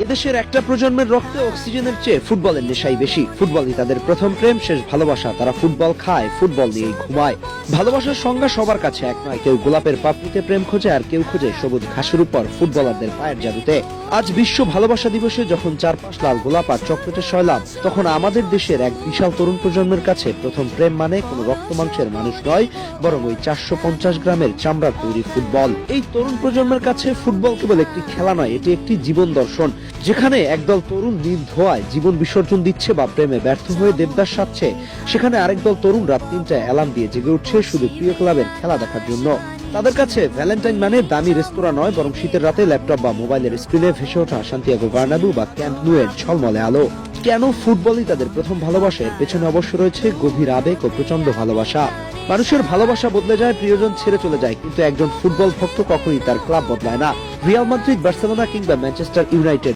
এদেশের একটা প্রজন্মের রক্তে অক্সিজেনের চেয়ে ফুটবলের নেশাই বেশি। ফুটবলই তাদের প্রথম প্রেম, শেষ ভালোবাসা। তারা ফুটবল খায়, ফুটবল নিয়েই ঘুমায়। ভালোবাসার সংজ্ঞা সবার কাছে এক নয়। কেউ গোলাপের পাপড়িতে প্রেম খোঁজে, আর কেউ খোঁজে সবুজ ঘাসের উপর ফুটবলারদের পায়ের জাদুতে। আজ বিশ্ব ভালোবাসা দিবসে যখন চারপাশ লাল গোলাপ আর চকলেটের সয়লাভ, তখন আমাদের দেশের এক বিশাল তরুণ প্রজন্মের কাছে প্রথম প্রেম মানে কোনো রক্ত মাংসের মানুষ নয়, বরং ওই 450 গ্রামের চামড়ার তৈরি ফুটবল। এই তরুণ প্রজন্মের কাছে ফুটবল কেবল একটি খেলা নয়, এটি একটি জীবন দর্শন। যেখানে একদল তরুণ নীল ধোয়ায় জীবন বিসর্জন দিচ্ছে বা প্রেমে ব্যর্থ হয়ে দেবদাস সাজছে, সেখানে আরেক দল তরুণ রাত 3টায় অ্যালার্ম দিয়ে জেগে উঠছে শুধু প্রিয় ক্লাবের খেলা দেখার জন্য। তাদের কাছে ভ্যালেন্টাইন মানে দামি রেস্তোরাঁ নয়, বরং শীতের রাতে ল্যাপটপ বা মোবাইলের স্ক্রিনে ভেসে ওঠা সান্তিয়াগো বার্নাব্যু বা ক্যাম্প নুয়ের ঝলমলে আলো। কেন ফুটবলই তাদের প্রথম ভালোবাসা? এর পেছনে অবশ্য রয়েছে গভীর আবেগ ও প্রচন্ড ভালোবাসা। মানুষের ভালোবাসা বদলে যায়, প্রিয়জন ছেড়ে চলে যায়, কিন্তু একজন ফুটবল ভক্ত কখনোই তার ক্লাব বদলায় না। রিয়াল মাদ্রিদ, বার্সেলোনা কিংবা ম্যানচেস্টার ইউনাইটেড